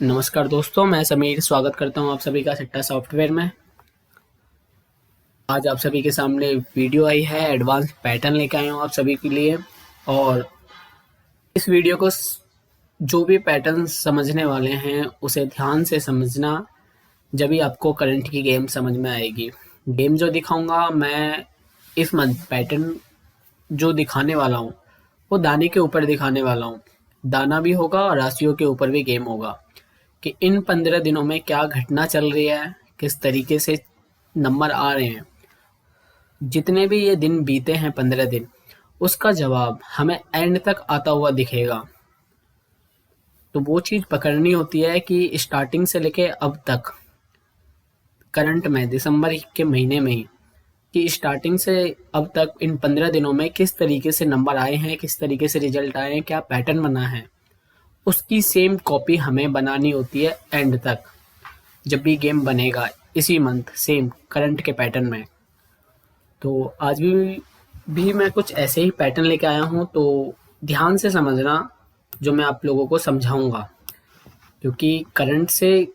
नमस्कार दोस्तों, मैं समीर स्वागत करता हूं आप सभी का सट्टा सॉफ्टवेयर में। आज आप सभी के सामने वीडियो आई है, एडवांस पैटर्न लेके आया हूं आप सभी के लिए। और इस वीडियो को जो भी पैटर्न समझने वाले हैं उसे ध्यान से समझना, जब भी आपको करंट की गेम समझ में आएगी। गेम जो दिखाऊंगा मैं इस मंथ पैटर्न जो दिखाने वाला हूँ वो दाने के ऊपर दिखाने वाला हूँ। दाना भी होगा और राशियों के ऊपर भी गेम होगा कि इन 15 दिनों में क्या घटना चल रही है, किस तरीके से नंबर आ रहे हैं। जितने भी ये दिन बीते हैं 15 दिन, उसका जवाब हमें एंड तक आता हुआ दिखेगा। तो वो चीज़ पकड़नी होती है कि स्टार्टिंग से लेके अब तक करंट में दिसंबर के महीने में ही कि स्टार्टिंग से अब तक इन 15 दिनों में किस तरीके से नंबर आए हैं, किस तरीके से रिजल्ट आए हैं, क्या पैटर्न बना है, उसकी सेम कॉपी हमें बनानी होती है एंड तक, जब भी गेम बनेगा इसी मंथ सेम करंट के पैटर्न में। तो आज भी मैं कुछ ऐसे ही पैटर्न लेके आया हूँ, तो ध्यान से समझना जो मैं आप लोगों को समझाऊंगा। क्योंकि करंट से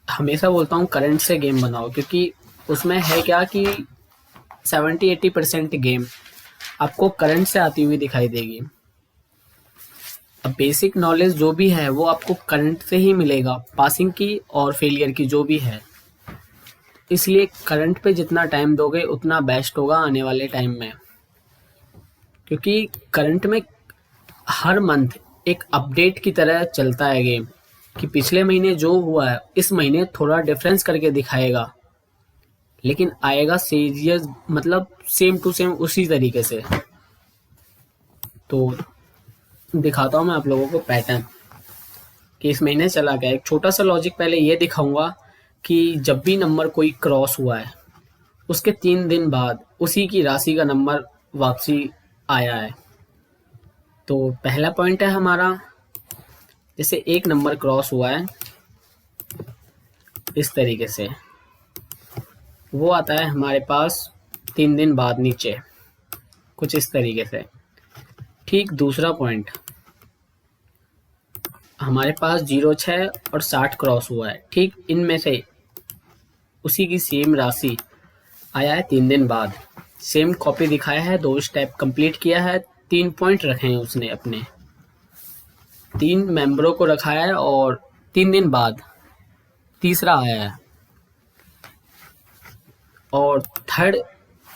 हमेशा बोलता हूँ करंट से गेम बनाओ, क्योंकि उसमें है क्या कि 70-80% गेम आपको करंट से आती हुई दिखाई देगी। अब बेसिक नॉलेज जो भी है वो आपको करंट से ही मिलेगा, पासिंग की और फेलियर की जो भी है। इसलिए करंट पे जितना टाइम दोगे उतना बेस्ट होगा आने वाले टाइम में। क्योंकि करंट में हर मंथ एक अपडेट की तरह चलता है गेम, कि पिछले महीने जो हुआ है इस महीने थोड़ा डिफरेंस करके दिखाएगा, लेकिन आएगा सीरियस मतलब सेम टू सेम उसी तरीके से। तो दिखाता हूँ मैं आप लोगों को पैटर्न कि इस महीने चला गया। एक छोटा सा लॉजिक पहले ये दिखाऊंगा कि जब भी नंबर कोई क्रॉस हुआ है उसके 3 दिन बाद उसी की राशि का नंबर वापसी आया है। तो पहला पॉइंट है हमारा, जैसे एक नंबर क्रॉस हुआ है इस तरीके से, वो आता है हमारे पास 3 दिन बाद नीचे कुछ इस तरीके से। ठीक दूसरा पॉइंट हमारे पास 06 और 60 क्रॉस हुआ है, ठीक इनमें से उसी की सेम राशि आया है 3 दिन बाद। सेम कॉपी दिखाया है, 2 स्टेप कंप्लीट किया है, 3 पॉइंट रखे हैं उसने, अपने 3 मेंबरों को रखाया है और 3 दिन बाद तीसरा आया है। और थर्ड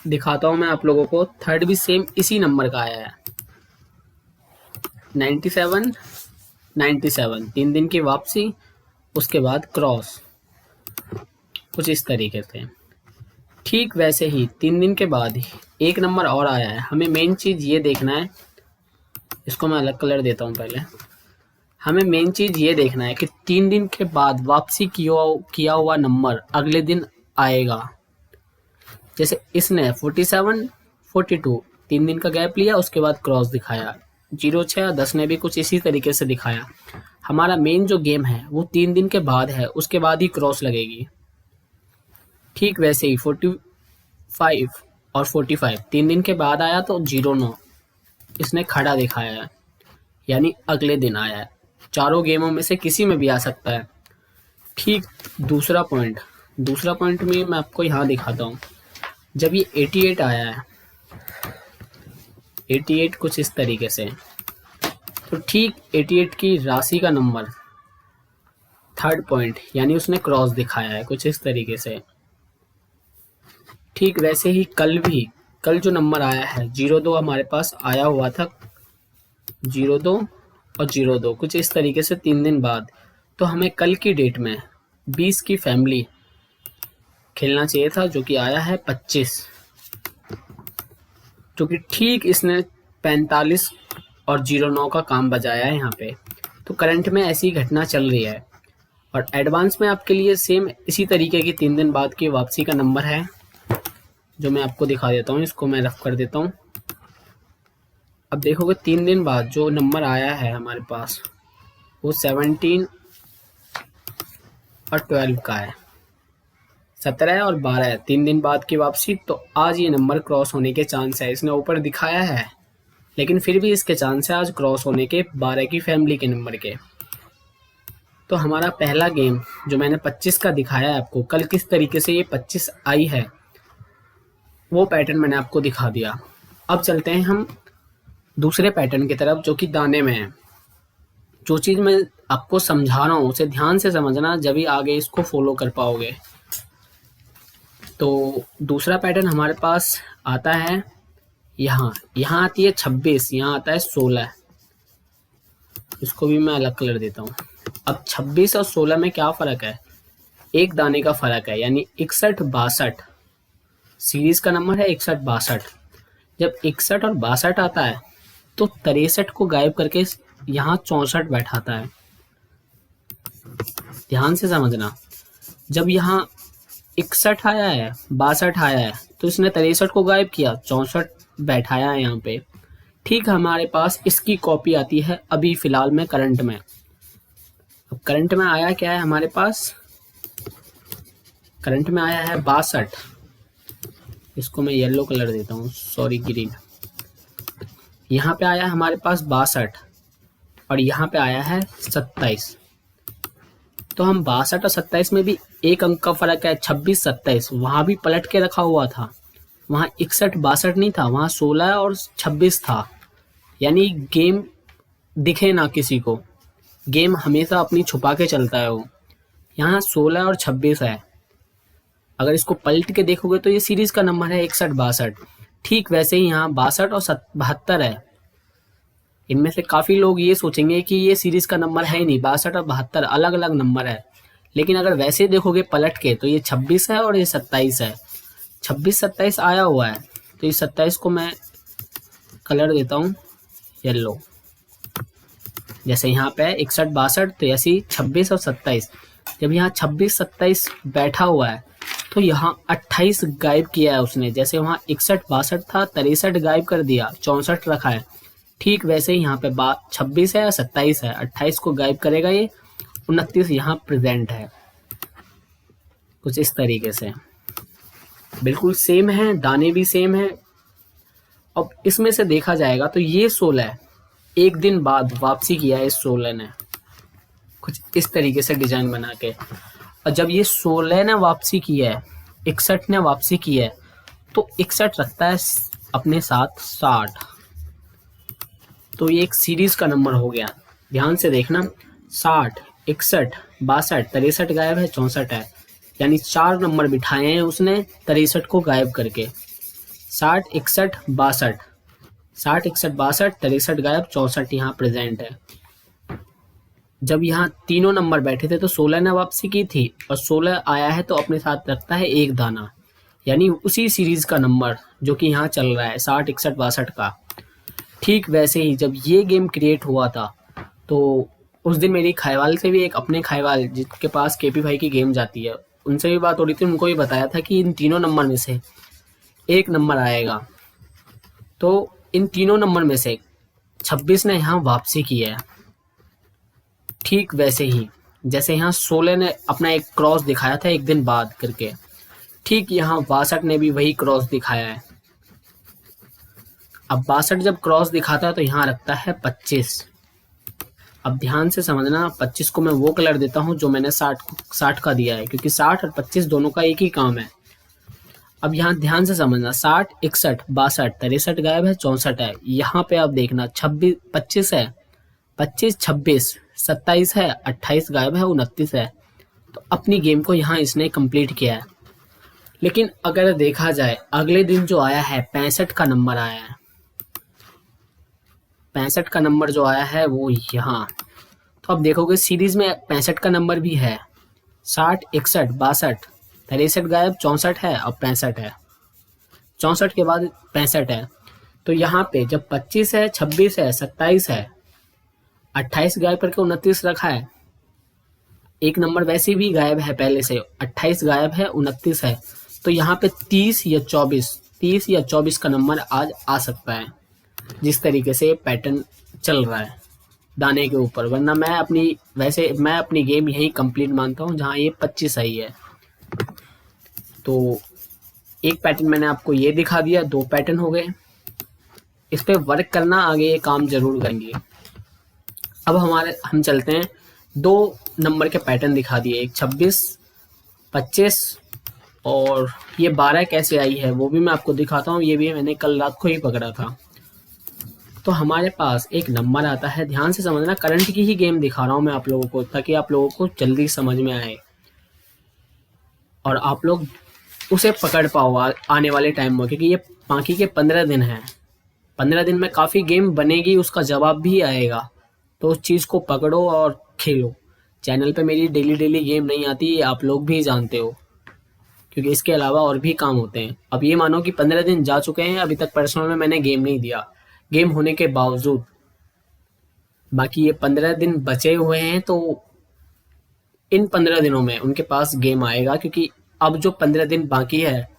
दिखाता हूं मैं आप लोगों को, थर्ड भी सेम इसी नंबर का आया है 97 97, 3 दिन की वापसी, उसके बाद क्रॉस कुछ इस तरीके से। ठीक वैसे ही 3 दिन के बाद एक नंबर और आया है। हमें मेन चीज़ ये देखना है, इसको मैं अलग कलर देता हूँ पहले। हमें मेन चीज़ ये देखना है कि 3 दिन के बाद वापसी किया हुआ नंबर अगले दिन आएगा। जैसे इसने 47 42 3 दिन का गैप लिया, उसके बाद क्रॉस दिखाया। 06 10 ने भी कुछ इसी तरीके से दिखाया। हमारा मेन जो गेम है वो 3 दिन के बाद है, उसके बाद ही क्रॉस लगेगी। ठीक वैसे ही 45 और 45 3 दिन के बाद आया तो 09 इसने खड़ा दिखाया है, यानी अगले दिन आया है। चारों गेमों में से किसी में भी आ सकता है। ठीक दूसरा पॉइंट में मैं आपको यहाँ दिखाता हूँ। जब ये 88 आया है, 88 कुछ इस तरीके से, तो ठीक 88 की राशि का नंबर थर्ड पॉइंट, यानी उसने क्रॉस दिखाया है कुछ इस तरीके से। ठीक वैसे ही कल जो नंबर आया है 02 हमारे पास आया हुआ था, 02 और 02 कुछ इस तरीके से 3 दिन बाद। तो हमें कल की डेट में 20 की फैमिली खेलना चाहिए था, जो कि आया है 25, जो कि ठीक इसने 45 और 09 का काम बजाया है यहाँ पे। तो करंट में ऐसी घटना चल रही है। और एडवांस में आपके लिए सेम इसी तरीके की 3 दिन बाद की वापसी का नंबर है, जो मैं आपको दिखा देता हूँ। इसको मैं रफ कर देता हूँ। अब देखोगे 3 दिन बाद जो नंबर आया है हमारे पास वो 17 और 12 का है, 17 और 12 है, 3 दिन बाद की वापसी। तो आज ये नंबर क्रॉस होने के चांस है। इसने ऊपर दिखाया है, लेकिन फिर भी इसके चांस है आज क्रॉस होने के 12 की फैमिली के नंबर के। तो हमारा पहला गेम जो मैंने 25 का दिखाया है आपको, कल किस तरीके से ये 25 आई है वो पैटर्न मैंने आपको दिखा दिया। अब चलते हैं हम दूसरे पैटर्न की तरफ जो कि दाने में है। जो चीज़ मैं आपको समझा रहा हूँ उसे ध्यान से समझना, जब ही आगे इसको फॉलो कर पाओगे। तो दूसरा पैटर्न हमारे पास आता है यहाँ आती है 26, यहाँ आता है 16। इसको भी मैं अलग कलर देता हूँ। अब 26 और 16 में क्या फ़र्क है? एक दाने का फ़र्क है, यानी 61-62 सीरीज का नंबर है। 61-62 जब 61 और 62 आता है तो 63 को गायब करके यहाँ 64 बैठाता है। ध्यान से समझना, जब यहाँ 61 आया है 62 आया है तो इसने 63 को गायब किया, 64 बैठाया है यहाँ पे। ठीक हमारे पास इसकी कॉपी आती है अभी फिलहाल में करंट में। अब करंट में आया क्या है हमारे पास? करंट में आया है 62। इसको मैं येलो कलर देता हूँ, सॉरी ग्रीन। यहाँ पे आया हमारे पास 62 और यहाँ पे आया है 27। तो हम 62 और 27 में भी एक अंक का फर्क है, 26-27। वहां भी पलट के रखा हुआ था, वहां 61-62 नहीं था, वहां 16 और 26 था। यानी गेम दिखे ना किसी को, गेम हमेशा अपनी छुपा के चलता है वो। यहाँ 16 और 26 है, अगर इसको पलट के देखोगे तो ये सीरीज का नंबर है 61-62। ठीक वैसे ही यहाँ 62 और 72 है। इनमें से काफ़ी लोग ये सोचेंगे कि ये सीरीज का नंबर है ही नहीं, 62 और 72 अलग अलग नंबर है। लेकिन अगर वैसे देखोगे पलट के तो ये 26 है और ये 27 है। 26-27 आया हुआ है, तो इस 27 को मैं कलर देता हूँ येलो। जैसे यहाँ पे 61-62 तो ऐसे ही 26 और 27। जब यहाँ 26-27 बैठा हुआ है तो यहाँ 28 गायब किया है उसने। जैसे वहाँ 61-62 था, 63 गायब कर दिया, 64 रखा है। ठीक वैसे ही यहाँ पे 26 है या 27 है, 28 को गायब करेगा ये, 29 यहाँ प्रेजेंट है। कुछ इस तरीके से बिल्कुल सेम है, दाने भी सेम है। अब इसमें से देखा जाएगा तो ये 16 एक दिन बाद वापसी किया है इस 16 ने, कुछ इस तरीके से डिजाइन बना के। और जब ये 16 ने वापसी की है, 61 ने वापसी की है, तो 61 रखता है अपने साथ 60। तो ये एक सीरीज का नंबर हो गया। ध्यान से देखना, 60, 61, 62, 63 गायब है, 64 है। यानी 4 नंबर बिठाए हैं उसने 63 को गायब करके। 60, 61, 62, 60, 61, 62, 63 गायब, 64 यहाँ प्रेजेंट है। जब यहाँ तीनों नंबर बैठे थे तो 16 ने वापसी की थी और 16 आया है तो अपने साथ रखता है एक दाना, यानी उसी सीरीज का नंबर जो कि यहाँ चल रहा है 60, 61, 62 का। ठीक वैसे ही जब ये गेम क्रिएट हुआ था तो उस दिन मेरी खाईवाल से भी, एक अपने खाईवाल जिसके पास केपी भाई की गेम जाती है, उनसे भी बात हो रही थी। उनको भी बताया था कि इन तीनों नंबर में से एक नंबर आएगा। तो इन तीनों नंबर में से 26 ने यहाँ वापसी की है। ठीक वैसे ही जैसे यहाँ 16 ने अपना एक क्रॉस दिखाया था एक दिन बाद करके, ठीक यहाँ 62 ने भी वही क्रॉस दिखाया है। अब 62 जब क्रॉस दिखाता है तो यहाँ रखता है 25। अब ध्यान से समझना, 25 को मैं वो कलर देता हूँ जो मैंने 60 का दिया है, क्योंकि 60 और 25 दोनों का एक ही काम है। अब यहाँ ध्यान से समझना, 60, 61, 62, 63 गायब है, 64 है। यहाँ पे आप देखना 25 है, 25, 26, 27 है, 28 गायब है, 29 है। तो अपनी गेम को यहाँ इसने कंप्लीट किया है। लेकिन अगर देखा जाए अगले दिन जो आया है 65 का नंबर आया है, 65 का नंबर जो आया है वो यहाँ। तो अब देखोगे सीरीज में 65 का नंबर भी है, 60, 61, 62, 63 गायब, 64 है और 65 है। 64 के बाद 65 है। तो यहाँ पे जब 25 है, 26 है, 27 है, 28 गायब करके 29 रखा है। एक नंबर वैसे भी गायब है पहले से, 28 गायब है, 29 है। तो यहाँ पे 30 या 24 का नंबर आज आ सकता है, जिस तरीके से पैटर्न चल रहा है दाने के ऊपर। वरना मैं अपनी गेम यही कंप्लीट मानता हूँ जहाँ ये 25 आई है। तो एक पैटर्न मैंने आपको ये दिखा दिया, 2 पैटर्न हो गए। इस पे वर्क करना, आगे ये काम जरूर करेंगे। अब हम चलते हैं दो नंबर के पैटर्न दिखा दिए, एक 26, 25 और ये 12 कैसे आई है वो भी मैं आपको दिखाता हूँ। ये भी मैंने कल रात को ही पकड़ा था। तो हमारे पास एक नंबर आता है, ध्यान से समझना, करंट की ही गेम दिखा रहा हूँ मैं आप लोगों को ताकि आप लोगों को जल्दी समझ में आए और आप लोग उसे पकड़ पाओ आने वाले टाइम में, क्योंकि ये बाकी के 15 दिन हैं। 15 दिन में काफ़ी गेम बनेगी, उसका जवाब भी आएगा। तो उस चीज़ को पकड़ो और खेलो। चैनल पे मेरी डेली गेम नहीं आती, ये आप लोग भी जानते हो, क्योंकि इसके अलावा और भी काम होते हैं। अब ये मानो कि 15 दिन जा चुके हैं, अभी तक पर्सनल में मैंने गेम नहीं दिया, गेम होने के बावजूद। बाकी ये 15 दिन बचे हुए हैं, तो इन 15 दिनों में उनके पास गेम आएगा, क्योंकि अब जो 15 दिन बाकी है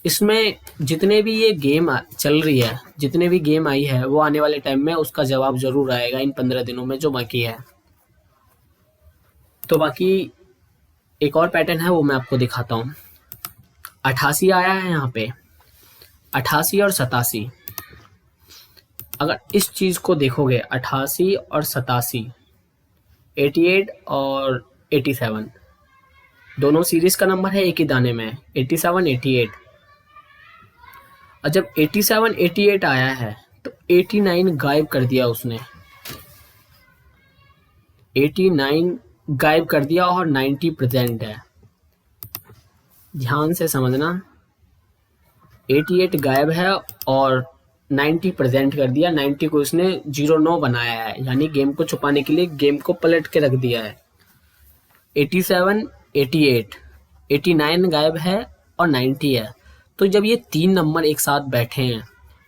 इसमें जितने भी ये गेम चल रही है, जितने भी गेम आई है, वो आने वाले टाइम में उसका जवाब जरूर आएगा इन 15 दिनों में जो बाकी है। तो बाकी एक और पैटर्न है, वो मैं आपको दिखाता हूँ। 88 आया है यहाँ पे, 88 और 87। अगर इस चीज को देखोगे, 88 और 87, 88 और 87 दोनों सीरीज का नंबर है, एक ही दाने में, 87 88। और जब 87 88 आया है तो 89 गायब कर दिया उसने, 89 गायब कर दिया और 90 प्रेजेंट है। ध्यान से समझना, 88 गायब है और 90 प्रेजेंट कर दिया। 90 को इसने 09 बनाया है, यानी गेम को छुपाने के लिए गेम को पलट के रख दिया है। 87 88, 89 गायब है और 90 है। तो जब ये तीन नंबर एक साथ बैठे हैं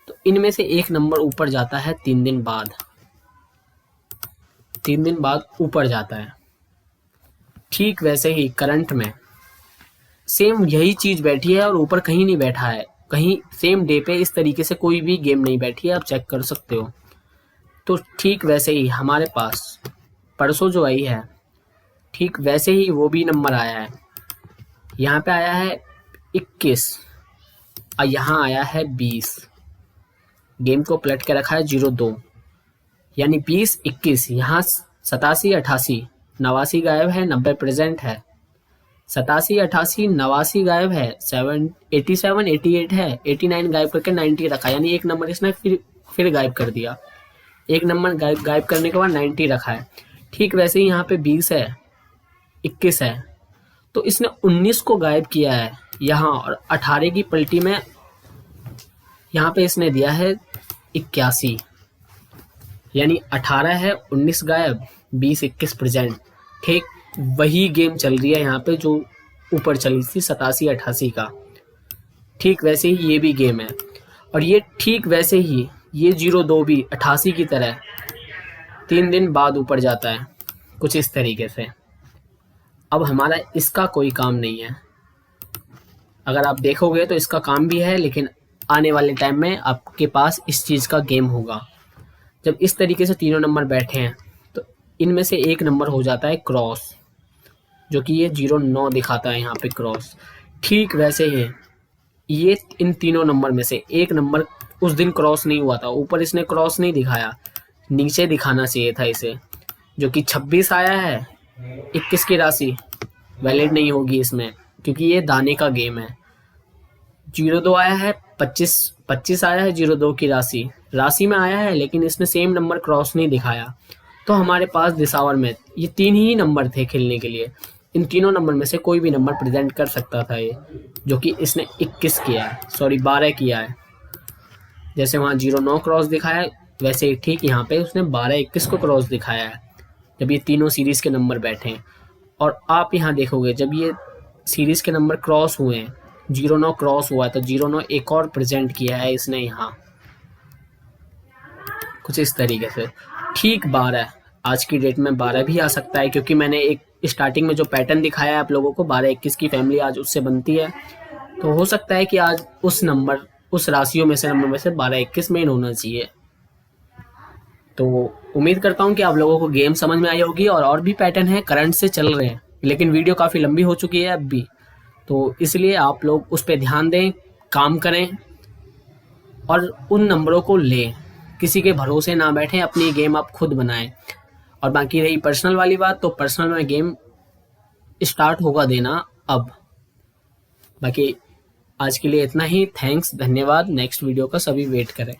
तो इनमें से एक नंबर ऊपर जाता है 3 दिन बाद, 3 दिन बाद ऊपर जाता है। ठीक वैसे ही करंट में सेम यही चीज बैठी है और ऊपर कहीं नहीं बैठा है, कहीं सेम डे पे इस तरीके से कोई भी गेम नहीं बैठी है, आप चेक कर सकते हो। तो ठीक वैसे ही हमारे पास परसों जो आई है, ठीक वैसे ही वो भी नंबर आया है। यहाँ पे आया है 21 और यहाँ आया है 20। गेम को पलट के रखा है 02, यानी 20 21। यहाँ 87 88 89 गायब है, 90 प्रेजेंट है। 87 88 89 गायब है, 87 88 है, 89 गायब करके 90 रखा, यानी एक नंबर इसने फिर गायब कर दिया। एक नंबर गायब करने के बाद 90 रखा है। ठीक वैसे ही यहाँ पे 20 है, 21 है, तो इसने 19 को गायब किया है यहाँ, और 18 की पलटी में यहाँ पे इसने दिया है 81, यानी 18 है, 19 गायब, 20 21 प्रेजेंट। ठीक वही गेम चल रही है यहाँ पे जो ऊपर चली थी 87 88 का। ठीक वैसे ही ये भी गेम है, और ये ठीक वैसे ही ये 02 भी 88 की तरह 3 दिन बाद ऊपर जाता है, कुछ इस तरीके से। अब हमारा इसका कोई काम नहीं है, अगर आप देखोगे तो इसका काम भी है, लेकिन आने वाले टाइम में आपके पास इस चीज़ का गेम होगा। जब इस तरीके से तीनों नंबर बैठे हैं तो इनमें से एक नंबर हो जाता है क्रॉस, जो कि ये 09 दिखाता है यहाँ पे क्रॉस। ठीक वैसे ही ये इन तीनों नंबर में से एक नंबर उस दिन क्रॉस नहीं हुआ था, ऊपर इसने क्रॉस नहीं दिखाया, नीचे दिखाना चाहिए था इसे, जो कि 26 आया है। 21 की राशि वैलिड नहीं होगी इसमें, क्योंकि ये दाने का गेम है। 02 आया है, 25 आया है 02 की राशि में आया है, लेकिन इसने सेम नंबर क्रॉस नहीं दिखाया। तो हमारे पास दिसावर में ये 3 ही नंबर थे खेलने के लिए, इन तीनों नंबर में से कोई भी नंबर प्रेजेंट कर सकता था ये, जो कि इसने 21 किया है, सॉरी 12 किया है। जैसे वहाँ 09 क्रॉस दिखाया है, वैसे ही ठीक यहाँ पे उसने 12 21 को क्रॉस दिखाया है, जब ये तीनों सीरीज के नंबर बैठे हैं। और आप यहाँ देखोगे जब ये सीरीज के नंबर क्रॉस हुए हैं, 09 क्रॉस हुआ है, तो 09 एक और प्रेजेंट किया है इसने यहाँ, कुछ इस तरीके से। ठीक 12 आज की डेट में 12 भी आ सकता है, क्योंकि मैंने एक स्टार्टिंग में जो पैटर्न दिखाया है आप लोगों को, 12 21 की फैमिली आज उससे बनती है, तो हो सकता है कि आज उस राशियों में से नंबर में से 12 21 मेन होना चाहिए। तो उम्मीद करता हूँ कि आप लोगों को गेम समझ में आई होगी, और भी पैटर्न है करंट से चल रहे हैं, लेकिन वीडियो काफ़ी लंबी हो चुकी है अब भी, तो इसलिए आप लोग उस पर ध्यान दें, काम करें और उन नंबरों को लें, किसी के भरोसे ना बैठें, अपनी गेम आप खुद बनाएं। और बाकी रही पर्सनल वाली बात, तो पर्सनल में गेम स्टार्ट होगा देना अब। बाकी आज के लिए इतना ही। थैंक्स, धन्यवाद। नेक्स्ट वीडियो का सभी वेट करें।